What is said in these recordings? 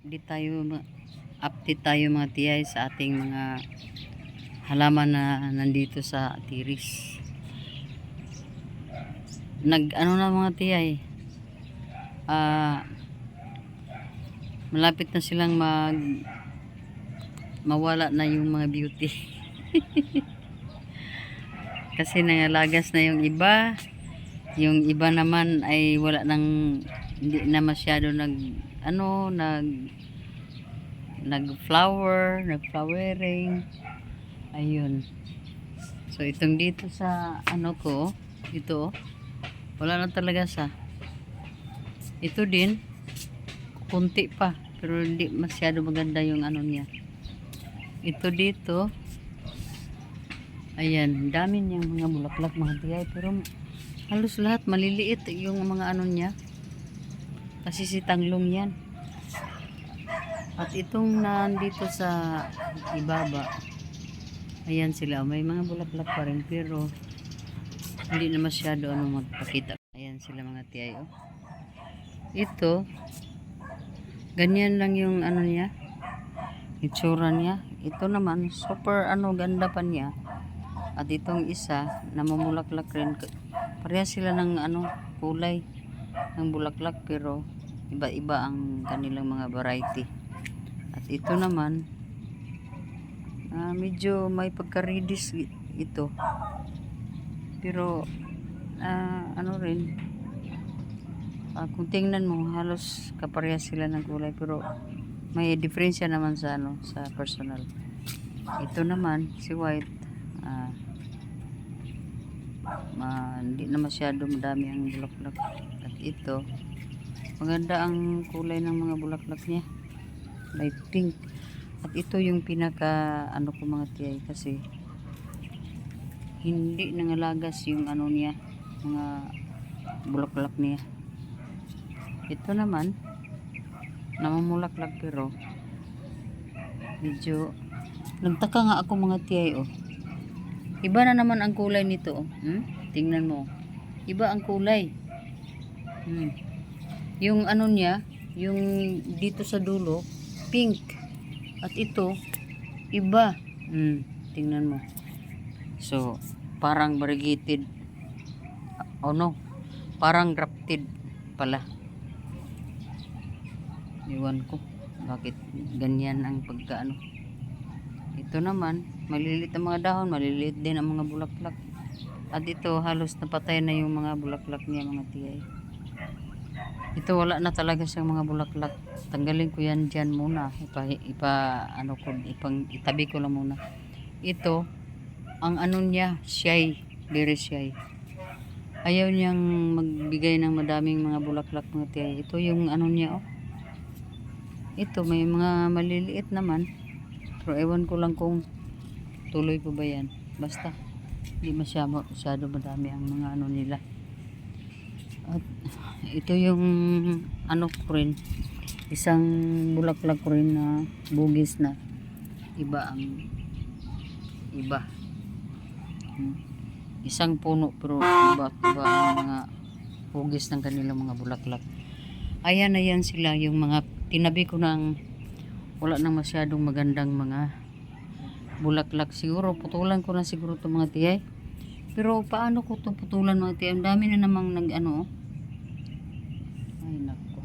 Di tayo update tayo mga tiyay sa ating mga halaman na nandito sa tiris. Ano na mga tiyay, malapit na silang mawala na yung mga beauty. Kasi nangalagas na yung iba naman ay wala nang, hindi na masyado nag-flowering. Ayun. So itong dito sa ito wala na talaga ito din kunti pa, pero hindi masyado maganda yung niya. Ito dito, ayan, dami niyang mga bulaklak mga tiyay, pero halos lahat maliliit yung mga niya, kasi si tanglong yan. At itong nandito sa ibaba, ayan sila, may mga bulaklak pa rin, pero hindi na masyado magpakita. Ayan sila mga tiyay, oh. Ito, ganyan lang yung niya, itsura niya. Ito naman, super ganda pa niya. At itong isa, namumulaklak rin. Parehas sila ng kulay ng bulaklak, pero iba-iba ang kanilang mga variety. At ito naman, medyo may pagka-reddish ito. Pero, rin, kung tingnan mo, halos kaparehas sila ng kulay, pero may diferensya naman sa personal. Ito naman, si white, hindi na masyado madami ang bulaklak. At ito, maganda ang kulay ng mga bulaklak niya, light pink. At ito yung pinaka ko mga tiyay, kasi hindi nangalagas yung niya, mga bulaklak niya. Ito naman namumulaklak, pero medyo nagtaka nga ako mga tiyay, oh. Iba na naman ang kulay nito, oh. Tingnan mo, iba ang kulay. Yung niya, yung dito sa dulo, pink. At ito, iba. Tingnan mo. So, parang variegated. Parang grafted pala. Iwan ko bakit ganyan ang ito naman, maliliit ang mga dahon, maliliit din ang mga bulaklak. At ito, halos napatay na yung mga bulaklak niya mga tiyay. Ito, wala na talaga siyang mga bulaklak. Tanggalin ko yan dyan muna. Itabi ko lang muna. Ito, ang niya, shy, very shy. Ayaw niyang magbigay ng madaming mga bulaklak mga tiyay. Ito yung niya, oh. Ito, may mga maliliit naman, pero ewan ko lang kung tuloy pa ba yan. Basta hindi masyado madami ang mga nila. At ito yung ko rin, isang bulaklak ko rin na bugis na iba isang puno, pero iba ang mga bugis ng kanilang mga bulaklak. Ayan sila, yung mga tinabi ko ng wala nang masyadong magandang mga bulaklak. Siguro putulan ko na siguro itong mga tiyay, pero paano ko itong putulan mga tiyay? Ang dami na namang ay nako,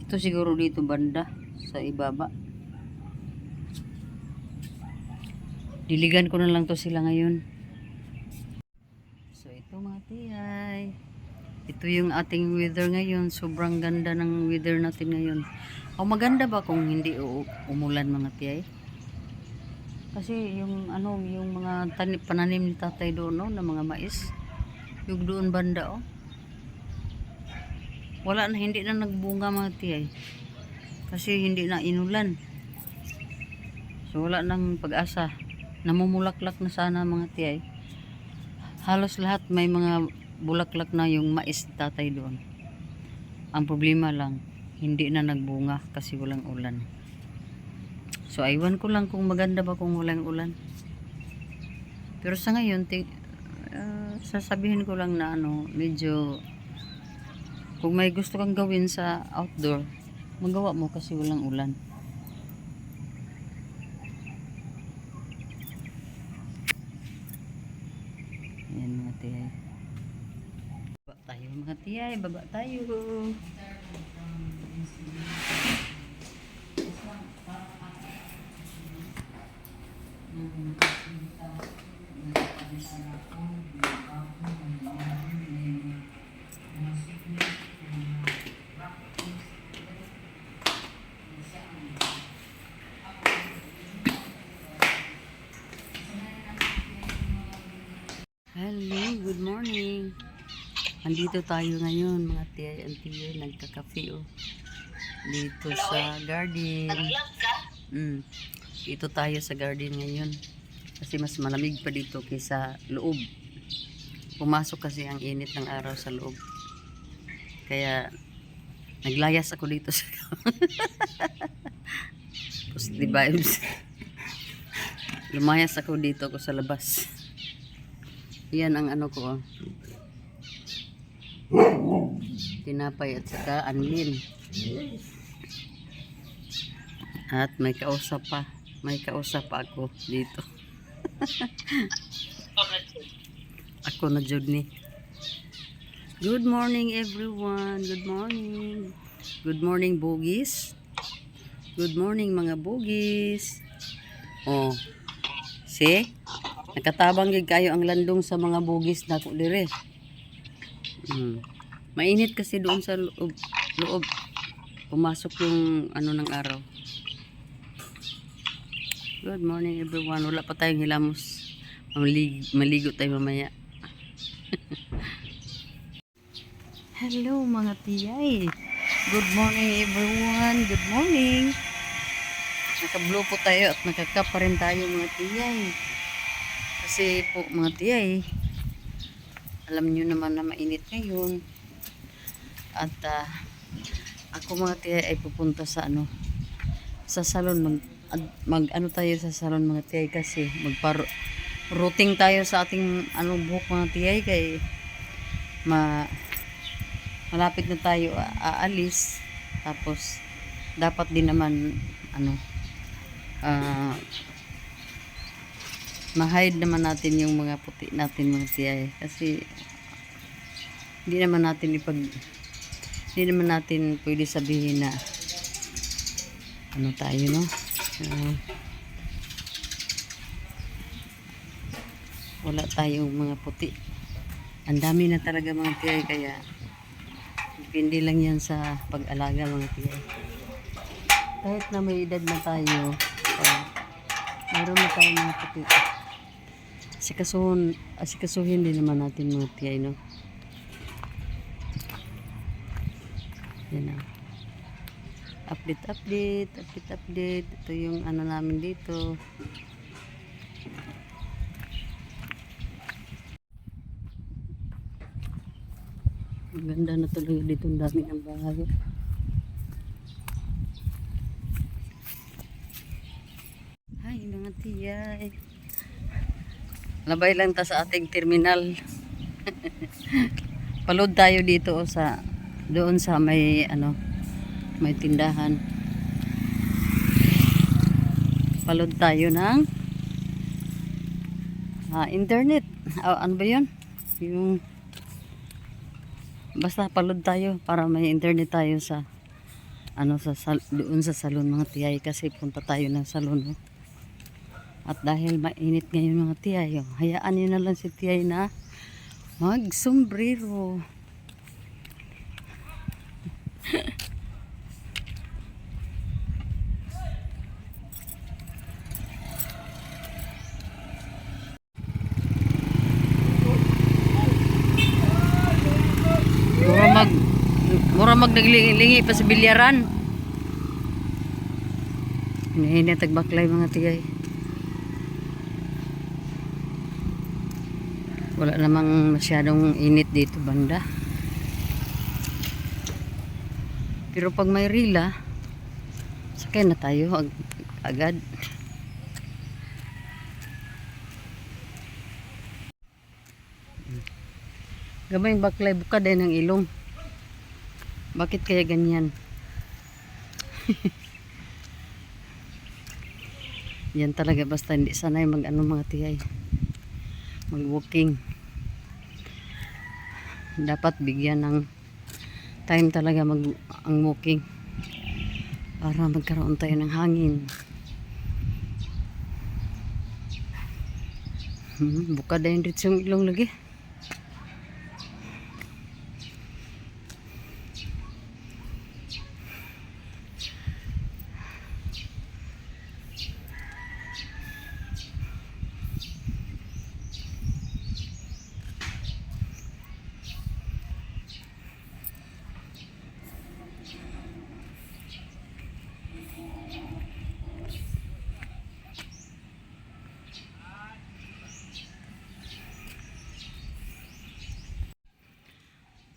ito siguro dito banda sa ibaba. Diligan ko na lang to sila ngayon. So ito mga tiyay, ito yung ating weather ngayon. Sobrang ganda ng weather natin ngayon. Maganda ba kung hindi umulan mga tiyay? Kasi yung mga pananim ni tatay doon, no, na mga mais, yung doon banda, oh. Wala na, hindi na nagbunga mga tiyay. Kasi hindi na inulan. So wala nang pag-asa. Namumulaklak na sana mga tiyay. Halos lahat may mga bulaklak na yung mais ni tatay doon. Ang problema lang, hindi na nagbunga kasi walang ulan. So aywan ko lang kung maganda ba kung walang ulan. Pero sa ngayon, sasabihin ko lang na medyo, kung may gusto kang gawin sa outdoor, Magawa mo kasi walang ulan. Ayan mga tiyay. Baba tayo mga tiyay. Baba tayo. Hello, good morning. Andito tayo ngayon mga tiyay and tiyo, nagkakape oh. Dito sa garden. Dito tayo sa garden ngayon. Kasi mas malamig pa dito kaysa loob. Pumasok kasi ang init ng araw sa loob. Kaya naglayas ako dito sa positive vibes. Lumayas ako dito ako sa labas. Yan ang ano ko oh. Tinapay at saka anlin. At may kausap pa. May kausap pa ako dito. Ako na jud ni. Good morning everyone. Good morning. Good morning bugis. Good morning mga bugis. Oh. See? Nakatabang gid kayo ang landong sa mga bugis nako dire. Mainit kasi doon sa loob. Pumasok yung ano ng araw. Good morning everyone. Wala pa tayong hilamos. Maligo tayo mamaya. Hello mga tiyay. Good morning everyone. Good morning. Nakablo po tayo at nakakap pa rin tayo mga tiyay. Kasi po mga tiyay, alam nyo naman na mainit ngayon. At ako mga tiyay ay pupunta sa ano, sa salon. Mag ano tayo sa salon mga tiyay kasi routing tayo sa ating ano buhok mga tiyay kay malapit na tayo aalis. Tapos dapat din naman ano ma-hide naman natin yung mga puti natin mga tiyay kasi hindi naman natin pwede sabihin na ano tayo no wala tayong mga puti. Ang dami na talaga mga tiyay kaya depende lang yan sa pag-alaga mga tiyay. Kahit na may edad na tayo meron na tayong mga puti. Asikasuhin din naman natin mga tiyay no. Yan na. Update. Ito yung ano namin dito. Ang ganda na tuloy dito. Ang dami ng bahay. Ay mga tiyay. Labay lang ta sa ating terminal. Palod tayo dito sa doon sa may ano may tindahan. Palod tayo ng internet. Ano ba 'yun? Yung basta palod tayo para may internet tayo sa ano doon sa salon mga tiyay kasi punta tayo ng salon. At dahil mainit ngayon mga tiyay, hayaan nyo na lang si tiyay na mag-sombrero. Mura mag naglingi pa sa bilyaran. Hinahinay tagbaklay mga tiyay. Wala namang masyadong init dito banda. Pero pag may rila, sakay na tayo agad. Gamay baklay buka din ng ilong. Bakit kaya ganyan? Yan talaga basta hindi sanay mag ano mga tiyay. Mag walking. Dapat bigyan ng time talaga ang walking para magkaroon tayo ng hangin. Buka din dito yung ilong lagi.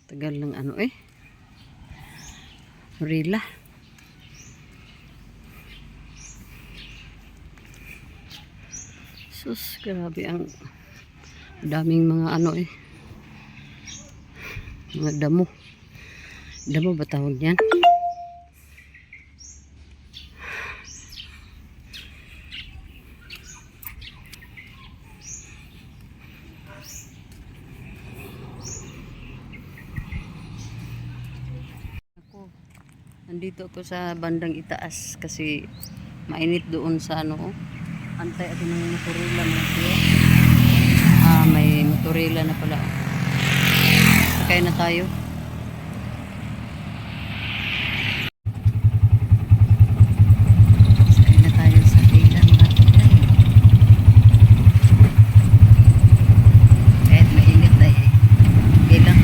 Tagal ng ano eh. Rila. Sus, grabe ang daming mga ano eh. Mga damo. Damo ba tawag yan? Nandito ako sa bandang itaas kasi mainit doon sa ano. Antay ako ng motorila mga tiyo. May motorila na pala. Sakay na tayo. Sakay na tayo sa hila mga tiyo. Kahit mainit ay okay lang.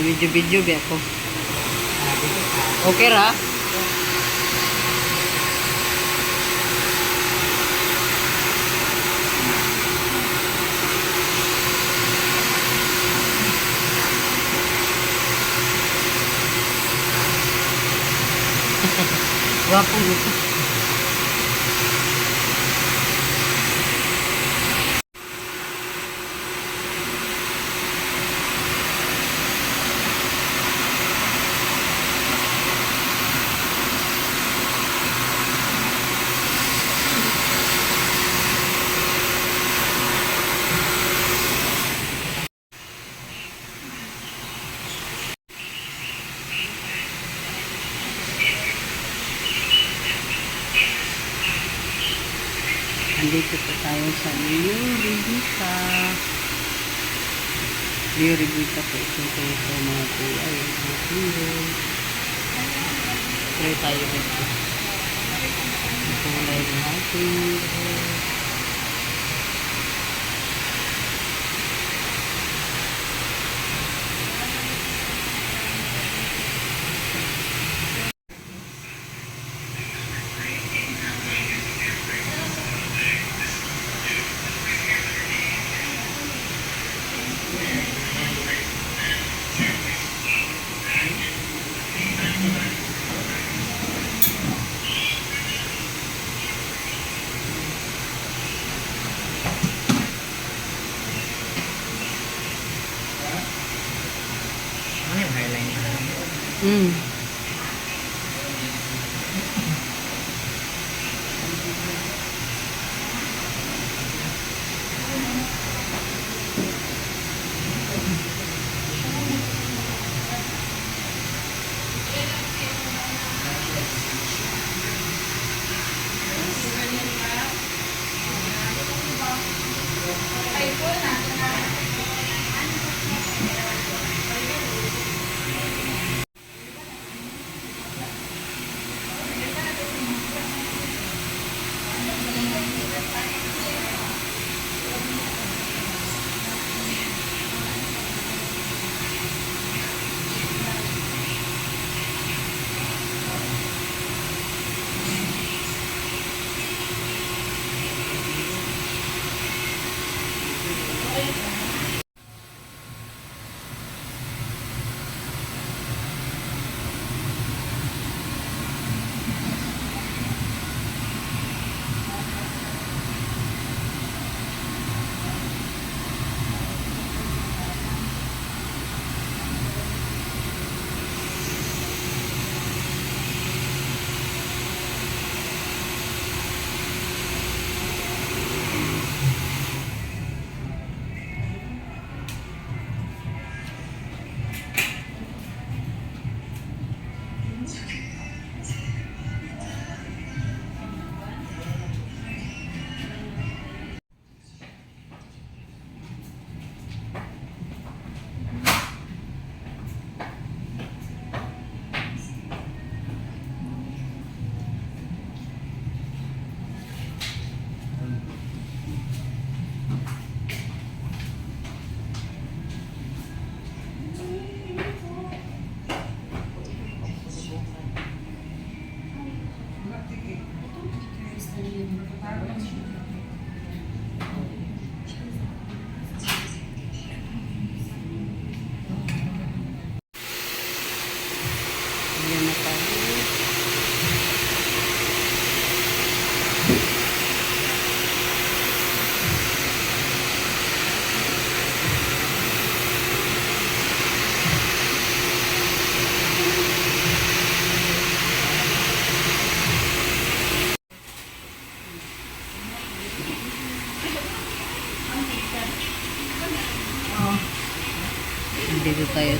Video-video ba ako? Okay ra? Wapong ito. Andito po tayo sa Rio Rivita. Rio Rivita po ito mga po ay mga pindoy. Try tayo dito. Ito na yung ating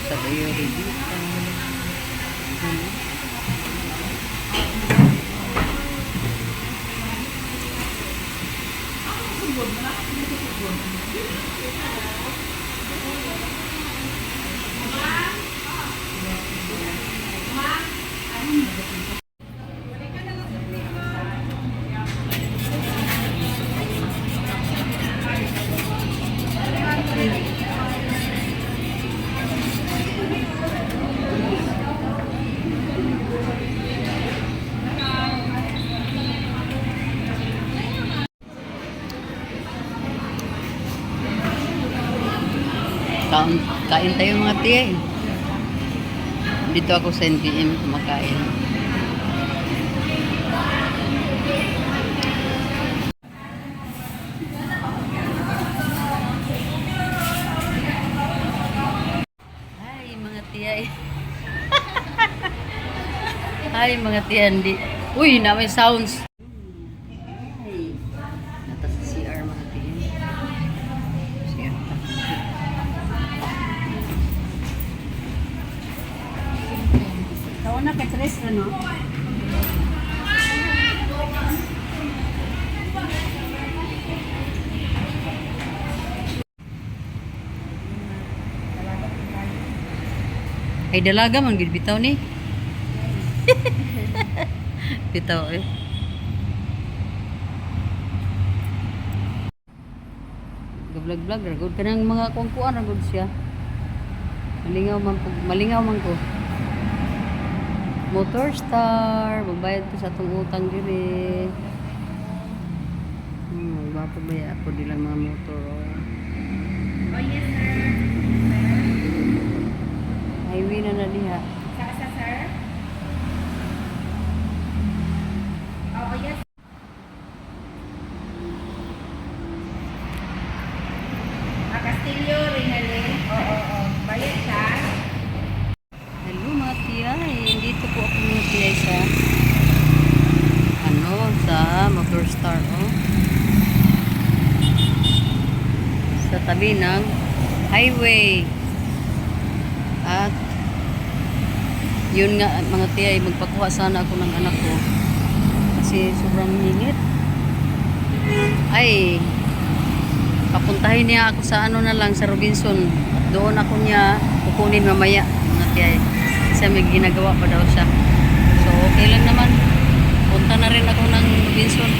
sa diary dito. Kain tayo mga tiya eh. Dito ako sa NPM kumakain. Hi mga tiya eh. Hi mga tiya hindi. Uy, na may sounds. Ay, nata sa CR mga tiya. CR. Tawa na kay Tres, ano? Ay dalaga man gid bitaw ni. Bitaw eh. Vlog-vlog ragod kanang mga kuan ragod siya. Malingaw man ko. Motor Star, magbayad ko sa atong utang diri. Magpapabaya ako dilang mga motor. Oh, yes, sir. Highway na diha. Sa sir? Oh, yes. Castillo, Rinalin. Oo. Bayad ka? Hello mga tiyay, dito po ako mga tiyay sa sa Motor Star sa tabi ng highway. At yun nga mga tiyay, magpakuha sana ako ng anak ko kasi sobrang init. Ay, papuntahin niya ako sa na lang sa Robinson at doon ako niya kukunin mamaya mga tiyay. Kasi may ginagawa pa daw siya. So okay lang naman. Punta na rin ako ng Robinson.